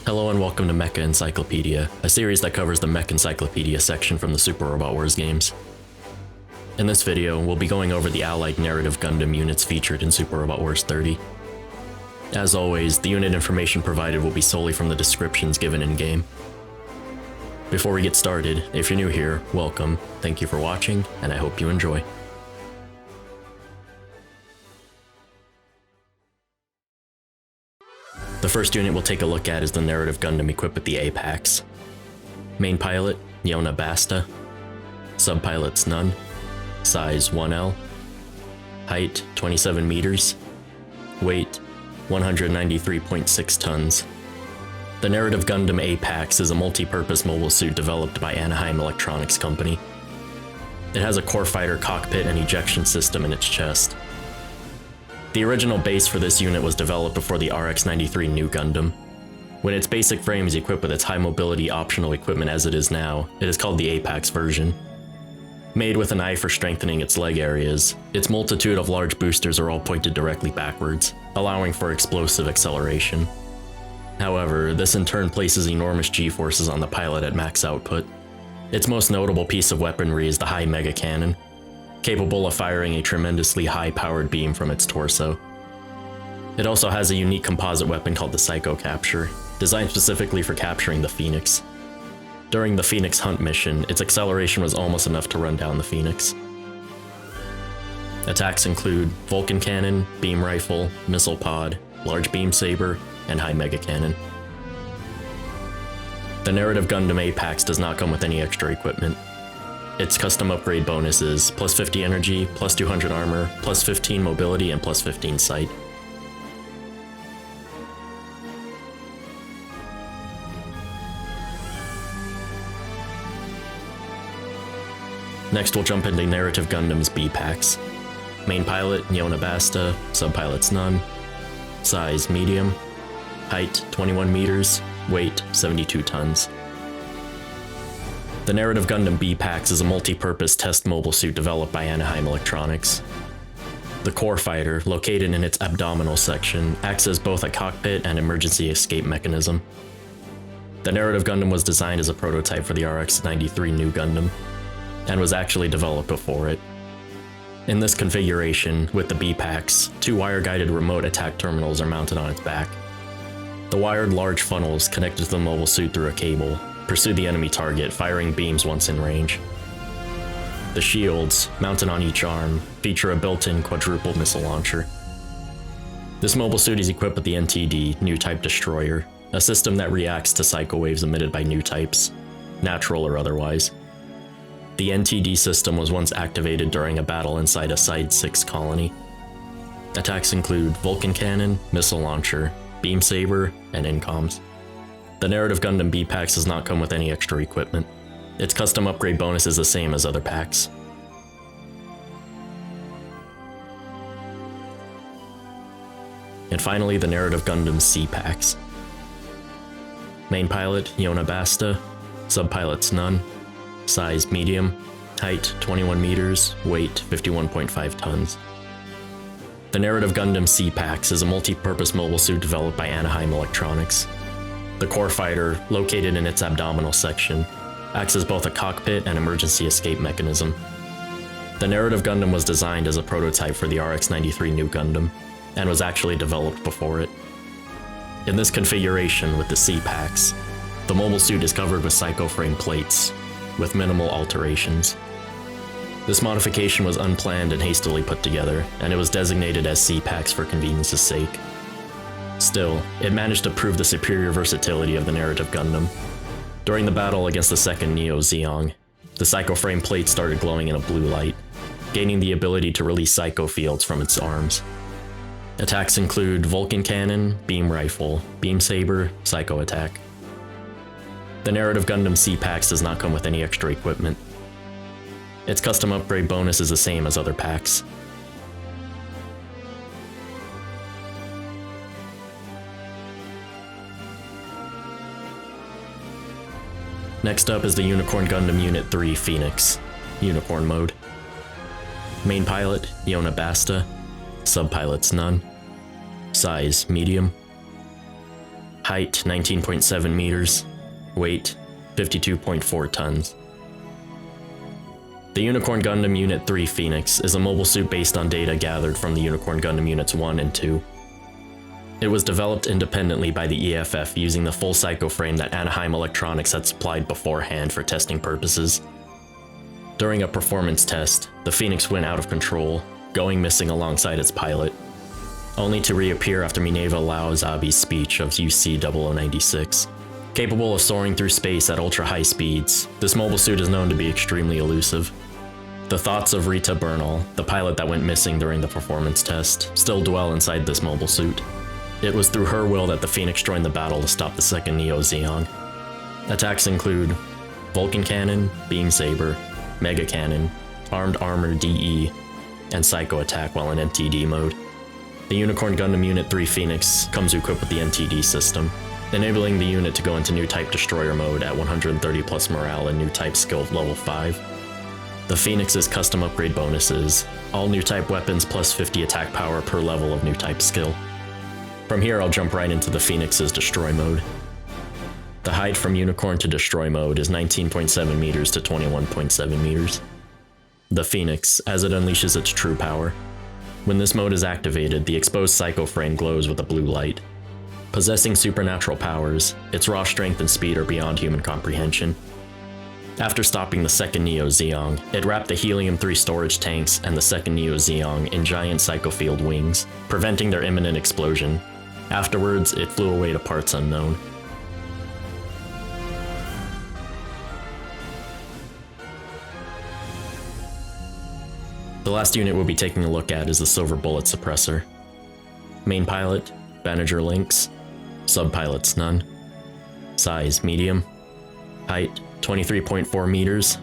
Hello and welcome to Mecha Encyclopedia, a series that covers the Mech Encyclopedia section from the Super Robot Wars games. In this video, we'll be going over the Allied Narrative Gundam units featured in Super Robot Wars 30. As always, the unit information provided will be solely from the descriptions given in-game. Before we get started, if you're new here, welcome, thank you for watching, and I hope you enjoy. The first unit we'll take a look at is the Narrative Gundam equipped with the Apex. Main pilot, Yona Basta. Subpilots none. Size 1L. Height 27 meters. Weight 193.6 tons. The Narrative Gundam Apex is a multi-purpose mobile suit developed by Anaheim Electronics Company. It has a core fighter cockpit and ejection system in its chest. The original base for this unit was developed before the RX-93 New Gundam. When its basic frame is equipped with its high mobility optional equipment as it is now, it is called the Apex version. Made with an eye for strengthening its leg areas, its multitude of large boosters are all pointed directly backwards, allowing for explosive acceleration. However, this in turn places enormous G-forces on the pilot at max output. Its most notable piece of weaponry is the high Mega Cannon, capable of firing a tremendously high-powered beam from its torso. It also has a unique composite weapon called the Psycho Capture, designed specifically for capturing the Phenex. During the Phenex hunt mission, its acceleration was almost enough to run down the Phenex. Attacks include Vulcan Cannon, Beam Rifle, Missile Pod, Large Beam Saber, and High Mega Cannon. The Narrative Gundam Apex does not come with any extra equipment. Its custom upgrade bonus is plus 50 energy, plus 200 armor, plus 15 mobility, and plus 15 sight. Next we'll jump into Narrative Gundam's B-Packs. Main pilot, Yona Basta, subpilots none. Size, medium. Height, 21 meters. Weight, 72 tons. The Narrative Gundam B-Packs is a multi-purpose test mobile suit developed by Anaheim Electronics. The core fighter, located in its abdominal section, acts as both a cockpit and emergency escape mechanism. The Narrative Gundam was designed as a prototype for the RX-93 New Gundam, and was actually developed before it. In this configuration, with the B-Packs, two wire-guided remote attack terminals are mounted on its back. The wired large funnels connected to the mobile suit through a cable pursue the enemy target, firing beams once in range. The shields, mounted on each arm, feature a built-in quadruple missile launcher. This mobile suit is equipped with the NTD, New Type Destroyer, a system that reacts to psycho waves emitted by new types, natural or otherwise. The NTD system was once activated during a battle inside a Side 6 colony. Attacks include Vulcan Cannon, Missile Launcher, Beam Saber, and Incoms. The Narrative Gundam B-Packs does not come with any extra equipment. Its custom upgrade bonus is the same as other packs. And finally, the Narrative Gundam C-Packs. Main pilot, Yona Basta. Subpilots none. Size, medium. Height, 21 meters. Weight, 51.5 tons. The Narrative Gundam C-Packs is a multi-purpose mobile suit developed by Anaheim Electronics. The core fighter, located in its abdominal section, acts as both a cockpit and emergency escape mechanism. The Narrative Gundam was designed as a prototype for the RX-93 New Gundam, and was actually developed before it. In this configuration with the C-Packs, the mobile suit is covered with psycho frame plates, with minimal alterations. This modification was unplanned and hastily put together, and it was designated as C-Packs for convenience's sake. Still, it managed to prove the superior versatility of the Narrative Gundam. During the battle against the second Neo Zeong, the psycho frame plate started glowing in a blue light, gaining the ability to release psycho fields from its arms. Attacks include Vulcan Cannon, Beam Rifle, Beam Saber, Psycho Attack. The Narrative Gundam C-Packs does not come with any extra equipment. Its custom upgrade bonus is the same as other packs. Next up is the Unicorn Gundam Unit 3 Phenex, Unicorn Mode. Main pilot, Yona Basta. Subpilots none. Size, medium. height 19.7 meters, weight 52.4 tons. The Unicorn Gundam Unit 3 Phenex is a mobile suit based on data gathered from the Unicorn Gundam Units 1 and 2. It was developed independently by the EFF using the full psycho frame that Anaheim Electronics had supplied beforehand for testing purposes. During a performance test, the Phenex went out of control, going missing alongside its pilot, only to reappear after Minerva Laozabi's speech of UC-0096. Capable of soaring through space at ultra-high speeds, this mobile suit is known to be extremely elusive. The thoughts of Rita Bernal, the pilot that went missing during the performance test, still dwell inside this mobile suit. It was through her will that the Phenex joined the battle to stop the second Neo Zeong. Attacks include Vulcan Cannon, Beam Saber, Mega Cannon, Armed Armor DE, and Psycho Attack while in NTD mode. The Unicorn Gundam Unit 3 Phenex comes equipped with the NTD system, enabling the unit to go into new type destroyer mode at 130 plus morale and new type skill level 5. The Phenex's custom upgrade bonuses, all new type weapons plus 50 attack power per level of new type skill. From here I'll jump right into the Phenex's destroy mode. The height from Unicorn to destroy mode is 19.7 meters to 21.7 meters. The Phenex, as it unleashes its true power. When this mode is activated, the exposed psycho frame glows with a blue light. Possessing supernatural powers, its raw strength and speed are beyond human comprehension. After stopping the second Neo Zeong, it wrapped the Helium-3 storage tanks and the second Neo Zeong in giant psychofield wings, preventing their imminent explosion. Afterwards, it flew away to parts unknown. The last unit we'll be taking a look at is the Silver Bullet Suppressor. Main pilot, Manager Lynx. Subpilots, none. Size, medium. Height, 23.4 meters.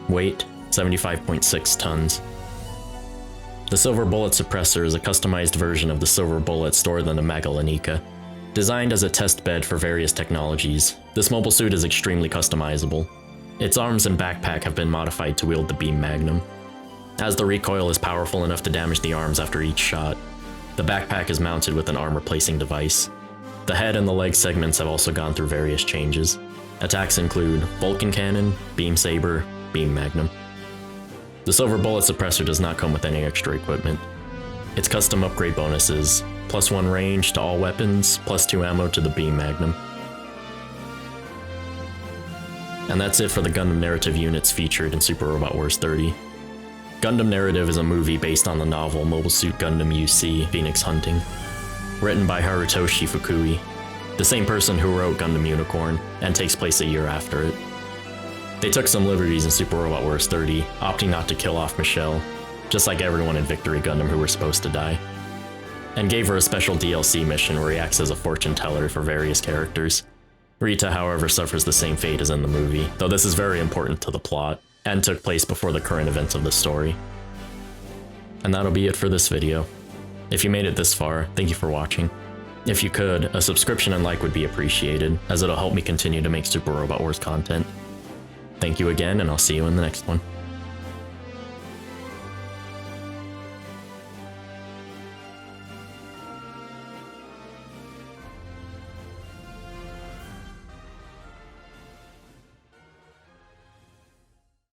Weight, 75.6 tons. The Silver Bullet Suppressor is a customized version of the Silver Bullet stored in the Magalanika. Designed as a test bed for various technologies, this mobile suit is extremely customizable. Its arms and backpack have been modified to wield the beam magnum. As the recoil is powerful enough to damage the arms after each shot, the backpack is mounted with an armor-placing device. The head and the leg segments have also gone through various changes. Attacks include Vulcan Cannon, Beam Saber, Beam Magnum. The Silver Bullet Suppressor does not come with any extra equipment. Its custom upgrade bonuses, +1 range to all weapons, +2 ammo to the Beam Magnum. And that's it for the Gundam Narrative units featured in Super Robot Wars 30. Gundam Narrative is a movie based on the novel Mobile Suit Gundam UC Phenex Hunting, written by Harutoshi Fukui, the same person who wrote Gundam Unicorn, and takes place a year after it. They took some liberties in Super Robot Wars 30, opting not to kill off Michelle, just like everyone in Victory Gundam who were supposed to die, and gave her a special DLC mission where he acts as a fortune teller for various characters. Rita, however, suffers the same fate as in the movie, though this is very important to the plot, and took place before the current events of the story. And that'll be it for this video. If you made it this far, thank you for watching. If you could, a subscription and like would be appreciated, as it'll help me continue to make Super Robot Wars content. Thank you again, and I'll see you in the next one.